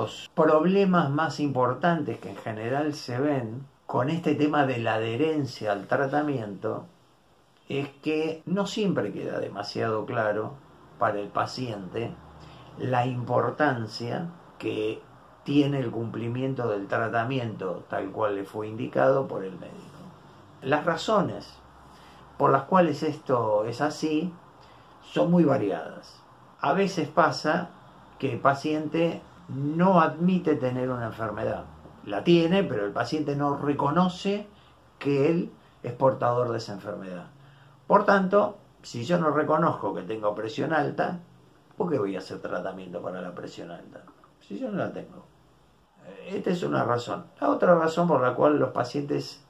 los problemas más importantes que en general se ven con este tema de la adherencia al tratamiento es que no siempre queda demasiado claro para el paciente la importancia que tiene el cumplimiento del tratamiento tal cual le fue indicado por el médico. Las razones por las cuales esto es así son muy variadas. A veces pasa que el paciente no admite tener una enfermedad. La tiene, pero el paciente no reconoce que él es portador de esa enfermedad. Por tanto, si yo no reconozco que tengo presión alta, ¿por qué voy a hacer tratamiento para la presión alta? Si yo no la tengo. Esta es una razón. La otra razón por la cual los pacientes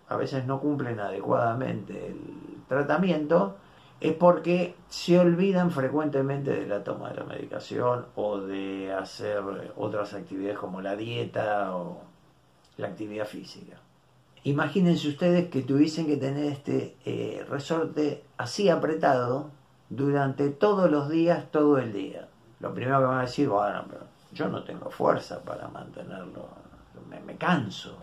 a veces no cumplen adecuadamente el tratamiento es porque se olvidan frecuentemente de la toma de la medicación o de hacer otras actividades como la dieta o la actividad física. Imagínense ustedes que tuviesen que tener este resorte así apretado durante todos los días, todo el día. Lo primero que van a decir, bueno, pero yo no tengo fuerza para mantenerlo, me canso.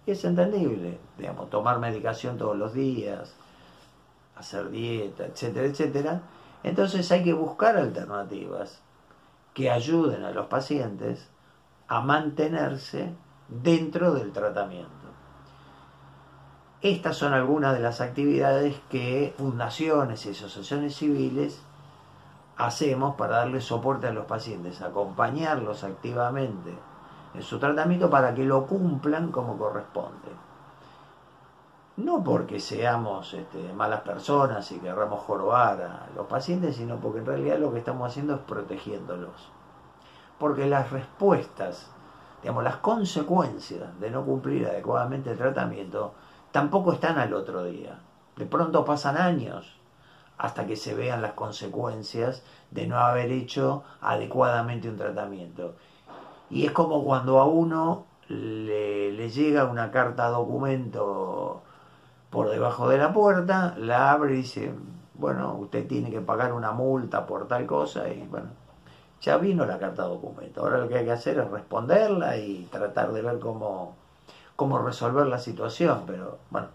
Y es entendible, digamos, tomar medicación todos los días, hacer dieta, etcétera, etcétera. Entonces hay que buscar alternativas que ayuden a los pacientes a mantenerse dentro del tratamiento. Estas son algunas de las actividades que fundaciones y asociaciones civiles hacemos para darle soporte a los pacientes, acompañarlos activamente en su tratamiento para que lo cumplan como corresponde. No porque seamos malas personas y querramos jorobar a los pacientes, sino porque en realidad lo que estamos haciendo es protegiéndolos. Porque las respuestas, digamos, las consecuencias de no cumplir adecuadamente el tratamiento tampoco están al otro día. De pronto pasan años hasta que se vean las consecuencias de no haber hecho adecuadamente un tratamiento. Y es como cuando a uno le llega una carta documento por debajo de la puerta, la abre y dice, bueno, usted tiene que pagar una multa por tal cosa, y bueno, ya vino la carta documento. Ahora lo que hay que hacer es responderla y tratar de ver cómo resolver la situación, pero bueno,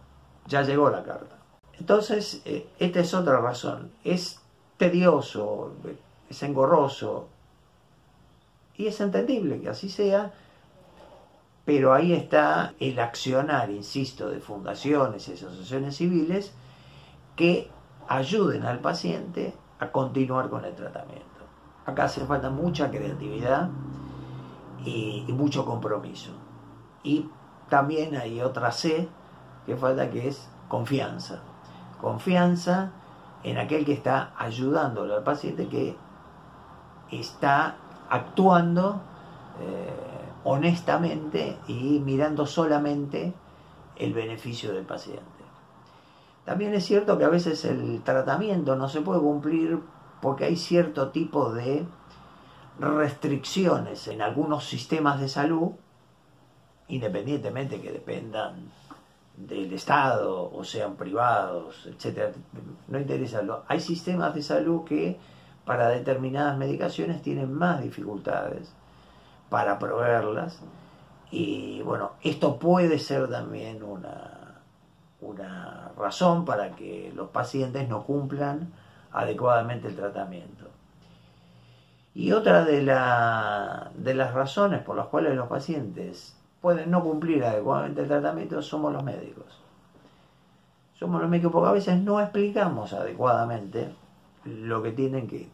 ya llegó la carta. Entonces, esta es otra razón. Es tedioso, es engorroso, y es entendible que así sea, pero ahí está el accionar, insisto, de fundaciones y asociaciones civiles que ayuden al paciente a continuar con el tratamiento. Acá hace falta mucha creatividad y mucho compromiso. Y también hay otra C que falta, que es confianza. Confianza en aquel que está ayudándole al paciente, que está actuando honestamente y mirando solamente el beneficio del paciente. También es cierto que a veces el tratamiento no se puede cumplir porque hay cierto tipo de restricciones en algunos sistemas de salud, independientemente que dependan del Estado o sean privados, etcétera. No interesa. Hay sistemas de salud que para determinadas medicaciones tienen más dificultades para proveerlas, y bueno, esto puede ser también una razón para que los pacientes no cumplan adecuadamente el tratamiento. Y otra de las razones por las cuales los pacientes pueden no cumplir adecuadamente el tratamiento somos los médicos. Somos los médicos porque a veces no explicamos adecuadamente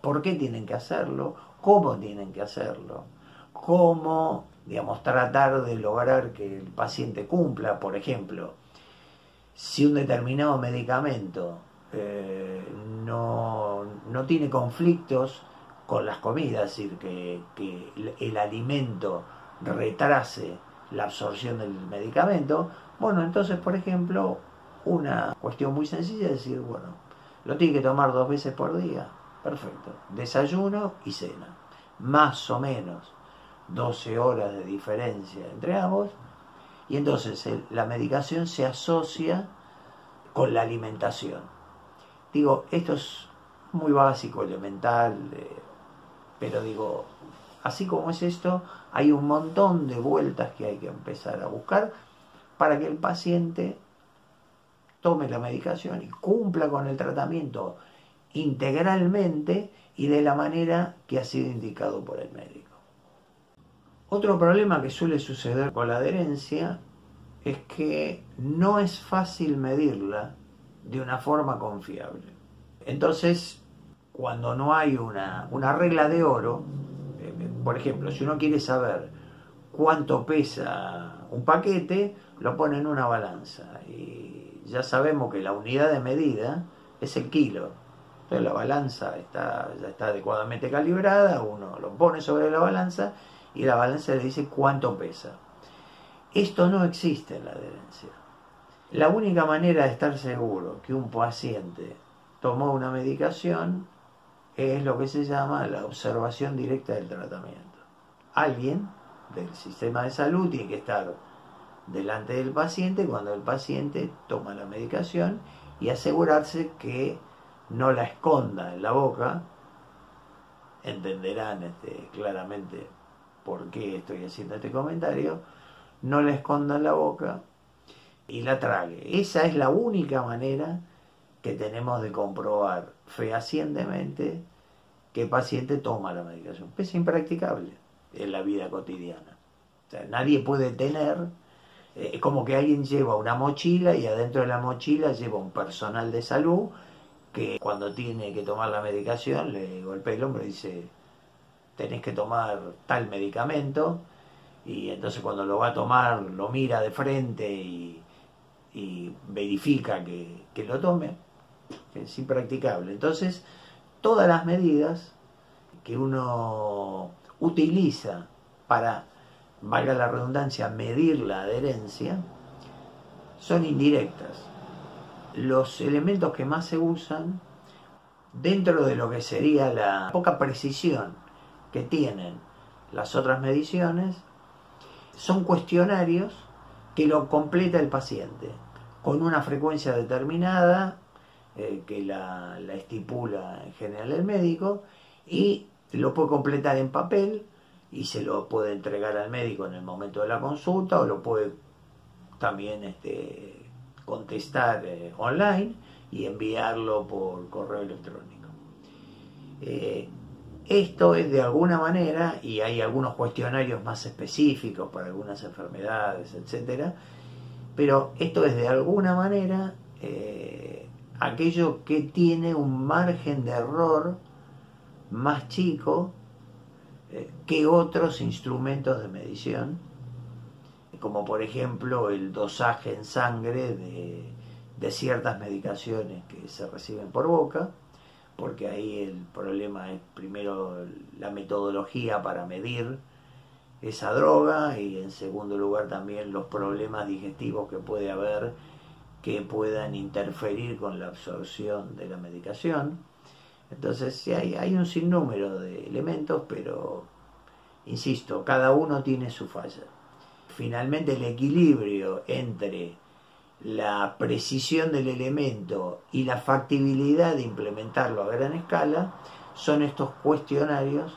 por qué tienen que hacerlo, cómo tienen que hacerlo, cómo, digamos, tratar de lograr que el paciente cumpla. Por ejemplo, si un determinado medicamento no tiene conflictos con las comidas, es decir, que el alimento retrase la absorción del medicamento, bueno, entonces, por ejemplo, una cuestión muy sencilla es decir, bueno, lo tiene que tomar 2 veces por día, perfecto, desayuno y cena, más o menos 12 horas de diferencia entre ambos, y entonces la medicación se asocia con la alimentación. Digo, esto es muy básico, elemental, pero digo, así como es esto, hay un montón de vueltas que hay que empezar a buscar para que el paciente tome la medicación y cumpla con el tratamiento integralmente y de la manera que ha sido indicado por el médico. Otro problema que suele suceder con la adherencia es que no es fácil medirla de una forma confiable. Entonces, cuando no hay una regla de oro, por ejemplo, si uno quiere saber cuánto pesa un paquete, lo pone en una balanza y ya sabemos que la unidad de medida es el kilo. Entonces la balanza ya está adecuadamente calibrada, uno lo pone sobre la balanza y la balanza le dice cuánto pesa. Esto no existe en la adherencia. La única manera de estar seguro que un paciente tomó una medicación es lo que se llama la observación directa del tratamiento. Alguien del sistema de salud tiene que estar delante del paciente cuando el paciente toma la medicación y asegurarse que no la esconda en la boca. Entenderán claramente por qué estoy haciendo este comentario. No la esconda en la boca y la trague. Esa es la única manera que tenemos de comprobar fehacientemente que el paciente toma la medicación. Es impracticable en la vida cotidiana. O sea, nadie puede tener, es como que alguien lleva una mochila y adentro de la mochila lleva un personal de salud que cuando tiene que tomar la medicación le golpea el hombro y dice, tenés que tomar tal medicamento, y entonces cuando lo va a tomar lo mira de frente y verifica que lo tome. Es impracticable. Entonces, todas las medidas que uno utiliza para, valga la redundancia, medir la adherencia, son indirectas. Los elementos que más se usan, dentro de lo que sería la poca precisión que tienen las otras mediciones, son cuestionarios que lo completa el paciente con una frecuencia determinada que la estipula en general el médico, y lo puede completar en papel y se lo puede entregar al médico en el momento de la consulta, o lo puede también contestar online y enviarlo por correo electrónico. Esto es de alguna manera, y hay algunos cuestionarios más específicos para algunas enfermedades, etcétera, pero esto es de alguna manera aquello que tiene un margen de error más chico que otros instrumentos de medición, como por ejemplo el dosaje en sangre de ciertas medicaciones que se reciben por boca, porque ahí el problema es primero la metodología para medir esa droga, y en segundo lugar también los problemas digestivos que puede haber que puedan interferir con la absorción de la medicación. Entonces sí, hay un sinnúmero de elementos, pero insisto, cada uno tiene su falla. Finalmente el equilibrio entre la precisión del elemento y la factibilidad de implementarlo a gran escala son estos cuestionarios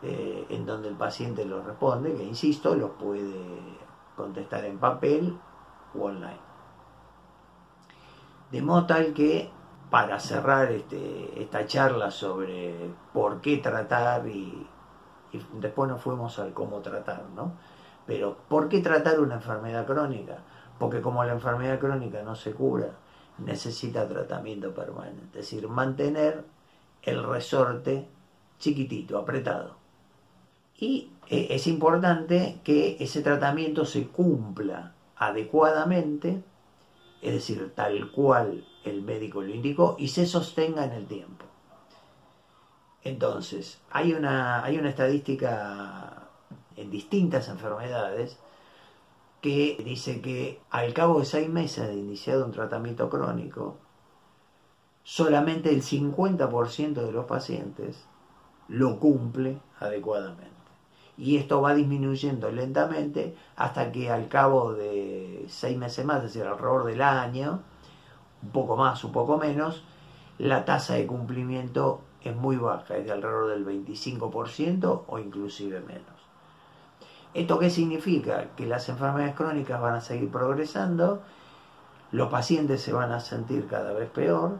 en donde el paciente los responde, que insisto, los puede contestar en papel o online. De modo tal que, para cerrar esta charla sobre por qué tratar, y después nos fuimos al cómo tratar, ¿no? Pero ¿por qué tratar una enfermedad crónica? Porque como la enfermedad crónica no se cura, necesita tratamiento permanente, es decir, mantener el resorte chiquitito, apretado. Y es importante que ese tratamiento se cumpla adecuadamente, es decir, tal cual el médico lo indicó, y se sostenga en el tiempo. Entonces, hay una estadística en distintas enfermedades que dice que al cabo de 6 meses de iniciado un tratamiento crónico, solamente el 50% de los pacientes lo cumple adecuadamente. Y esto va disminuyendo lentamente hasta que al cabo de 6 meses más, es decir, alrededor del año, un poco más, un poco menos, la tasa de cumplimiento es muy baja, es de alrededor del 25% o inclusive menos. ¿Esto qué significa? Que las enfermedades crónicas van a seguir progresando, los pacientes se van a sentir cada vez peor,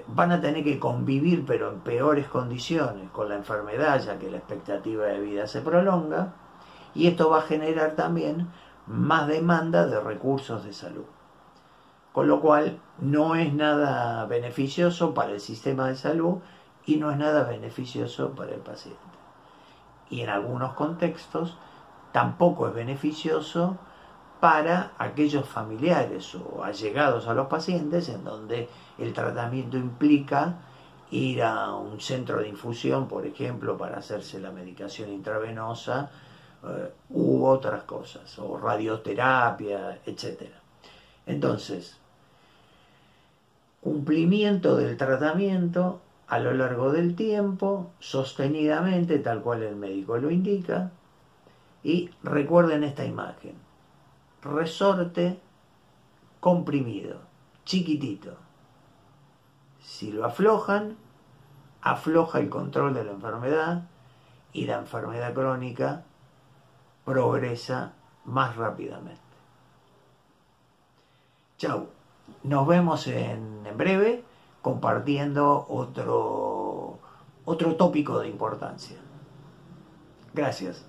van a tener que convivir pero en peores condiciones con la enfermedad, ya que la expectativa de vida se prolonga, y esto va a generar también más demanda de recursos de salud. Con lo cual no es nada beneficioso para el sistema de salud y no es nada beneficioso para el paciente. Y en algunos contextos tampoco es beneficioso para aquellos familiares o allegados a los pacientes en donde el tratamiento implica ir a un centro de infusión, por ejemplo, para hacerse la medicación intravenosa u otras cosas, o radioterapia, etc. Entonces, cumplimiento del tratamiento a lo largo del tiempo, sostenidamente, tal cual el médico lo indica, y recuerden esta imagen: resorte comprimido, chiquitito. Si lo aflojan, afloja el control de la enfermedad y la enfermedad crónica progresa más rápidamente. Chau. Nos vemos en breve compartiendo otro tópico de importancia. Gracias.